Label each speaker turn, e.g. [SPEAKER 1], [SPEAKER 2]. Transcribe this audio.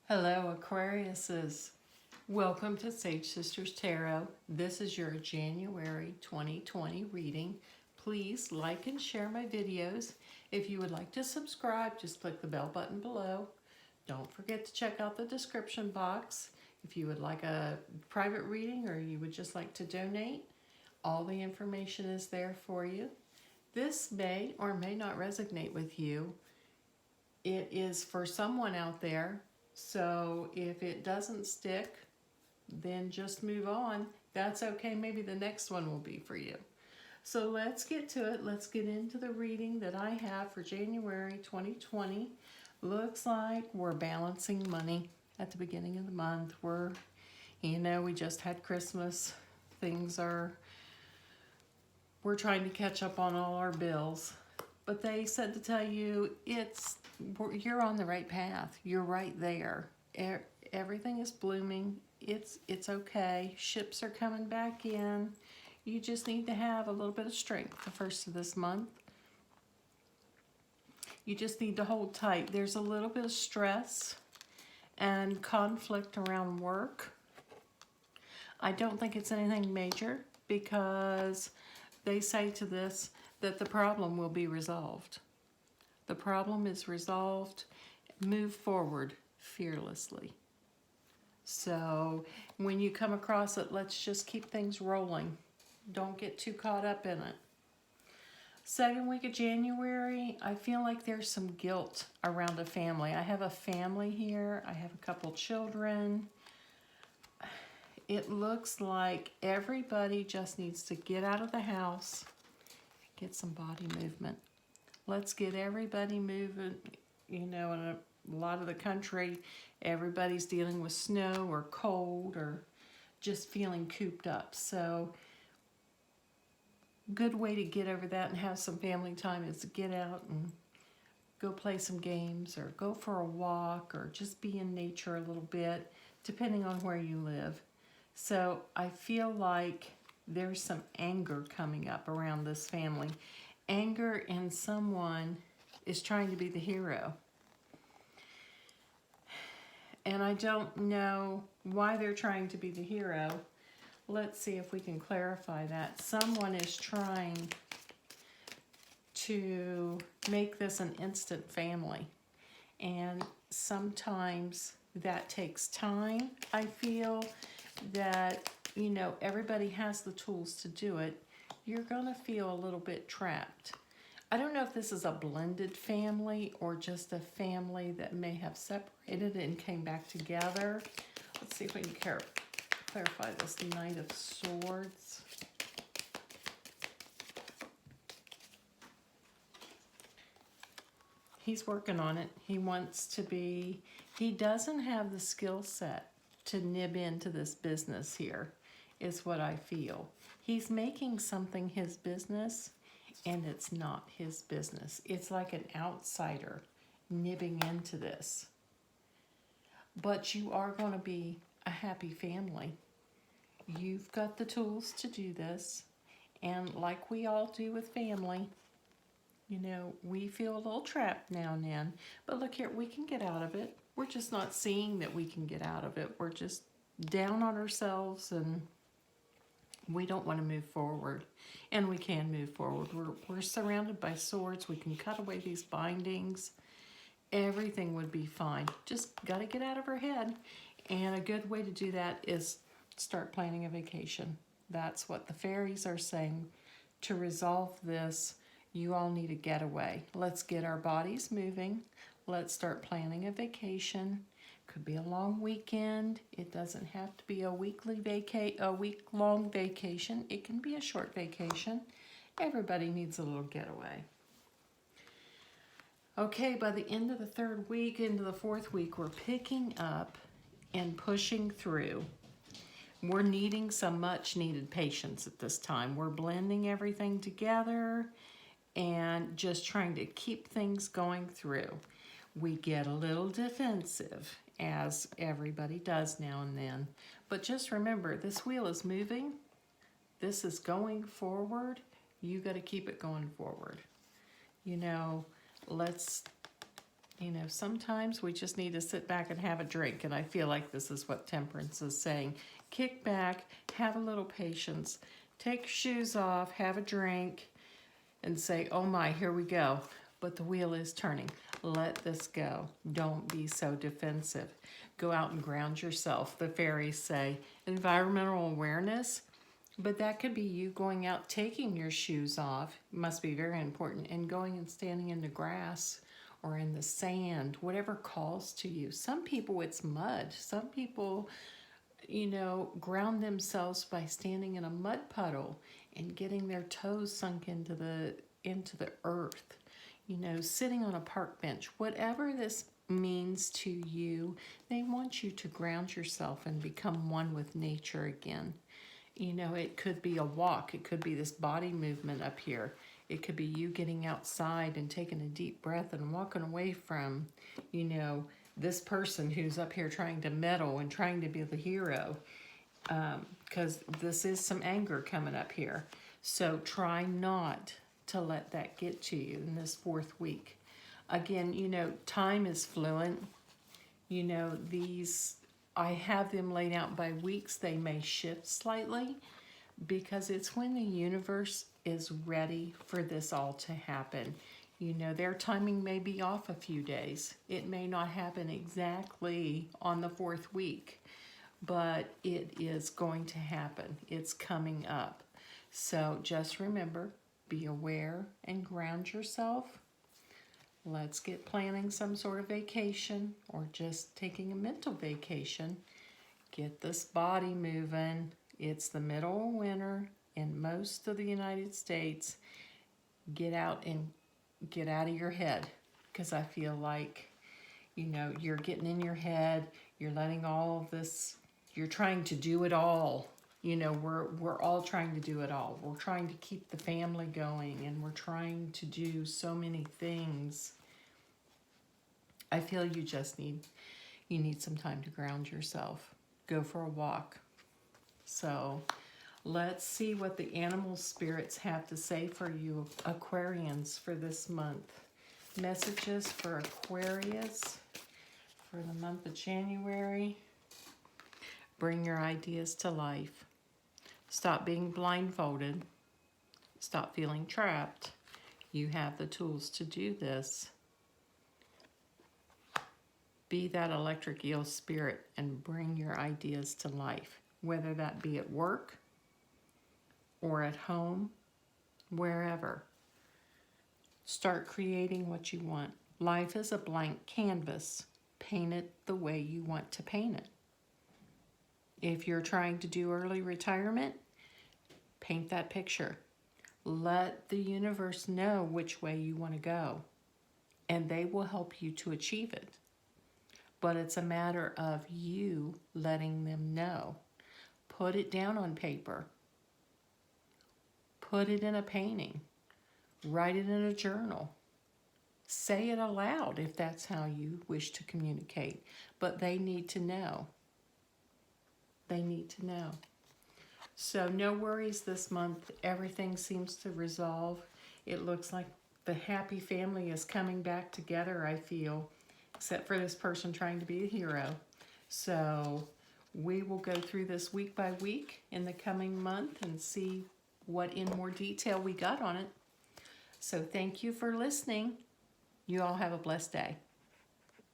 [SPEAKER 1] Hello, Aquariuses. Welcome to Sage Sisters Tarot. This is your January 2020 reading. Please like and share my videos. If you would like to subscribe, just click the bell button below. Don't forget to check out the description box. If you would like a private reading or you would just like to donate, all the information is there for you. This may or may not resonate with you. It is for someone out there. So if it doesn't stick, then just move on. That's okay. Maybe the next one will be for you. So let's get to it. Let's get into the reading that I have for January 2020. Looks like we're balancing money at the beginning of the month. We just had Christmas. We're trying to catch up on all our bills. But they said to tell you you're on the right path. You're right there. Everything is blooming. It's okay. Ships are coming back in. You just need to have a little bit of strength the first of this month. You just need to hold tight. There's a little bit of stress and conflict around work. I don't think it's anything major because they say to this that the problem will be resolved. The problem is resolved. Move forward fearlessly. So when you come across it, let's just keep things rolling. Don't get too caught up in it. Second week of January, I feel like there's some guilt around a family. I have a family here. I have a couple children. It looks like everybody just needs to get out of the house, get some body movement. Let's get everybody moving. In a lot of the country, everybody's dealing with snow or cold or just feeling cooped up. So good way to get over that and have some family time is to get out and go play some games or go for a walk or just be in nature a little bit, depending on where you live. So I feel like there's some anger coming up around this family. Anger in someone is trying to be the hero. And I don't know why they're trying to be the hero. Let's see if we can clarify that. Someone is trying to make this an instant family. And sometimes that takes time. I feel that, everybody has the tools to do it. You're going to feel a little bit trapped. I don't know if this is a blended family or just a family that may have separated and came back together. Let's see if we can clarify this Knight of Swords. He's working on it. He doesn't have the skill set to nib into this business here, is what I feel. He's making something his business, and it's not his business. It's like an outsider nibbing into this. But you are going to be a happy family. You've got the tools to do this, and like we all do with family, we feel a little trapped now and then. But look here, we can get out of it. We're just not seeing that we can get out of it. We're just down on ourselves and we don't want to move forward. And we can move forward. We're surrounded by swords. We can cut away these bindings. Everything would be fine. Just got to get out of our head. And a good way to do that is start planning a vacation. That's what the fairies are saying. To resolve this, you all need a getaway. Let's get our bodies moving. Let's start planning a vacation. Could be a long weekend. It doesn't have to be a week-long vacation. It can be a short vacation. Everybody needs a little getaway. Okay, by the end of the third week, into the fourth week, we're picking up and pushing through. We're needing some much-needed patience at this time. We're blending everything together and just trying to keep things going through. We get a little defensive, as everybody does now and then. But just remember, this wheel is moving. This is going forward. You got to keep it going forward. Let's You know, sometimes we just need to sit back and have a drink, and I feel like this is what Temperance is saying. Kick back, have a little patience, take your shoes off, have a drink, and say, oh my, here we go. But the wheel is turning. Let this go. Don't be so defensive. Go out and ground yourself. The fairies say environmental awareness, but that could be you going out, taking your shoes off, must be very important, and going and standing in the grass or in the sand, whatever calls to you. Some people, it's mud. Some people, you know, ground themselves by standing in a mud puddle and getting their toes sunk into the earth. You know, sitting on a park bench. Whatever this means to you, they want you to ground yourself and become one with nature again. You know, it could be a walk. It could be this body movement up here. It could be you getting outside and taking a deep breath and walking away from, you know, this person who's up here trying to meddle and trying to be the hero. Because this is some anger coming up here. So try not to let that get to you in this 4th week. Again, you know, time is fluent. You know, I have them laid out by weeks. They may shift slightly because it's when the universe is ready for this all to happen. You know, their timing may be off a few days. It may not happen exactly on the 4th week, but it is going to happen. It's coming up. So just remember, be aware and ground yourself. Let's get planning some sort of vacation or just taking a mental vacation. Get this body moving. It's the middle of winter in most of the United States. Get out of your head, because I feel like, you know, you're getting in your head. You're letting all of this, you're trying to do it all. You know, we're all trying to do it all. We're trying to keep the family going, and we're trying to do so many things. I feel you need some time to ground yourself. Go for a walk. So let's see what the animal spirits have to say for you, Aquarians, for this month. Messages for Aquarius for the month of January. Bring your ideas to life. Stop being blindfolded. Stop feeling trapped. You have the tools to do this. Be that electric eel spirit and bring your ideas to life, whether that be at work or at home, wherever. Start creating what you want. Life is a blank canvas. Paint it the way you want to paint it. If you're trying to do early retirement, paint that picture. Let the universe know which way you want to go, and they will help you to achieve it. But it's a matter of you letting them know. Put it down on paper. Put it in a painting. Write it in a journal. Say it aloud if that's how you wish to communicate. But they need to know. They need to know. So no worries this month. Everything seems to resolve. It looks like the happy family is coming back together, I feel, except for this person trying to be a hero. So we will go through this week by week in the coming month and see what in more detail we got on it. So thank you for listening. You all have a blessed day.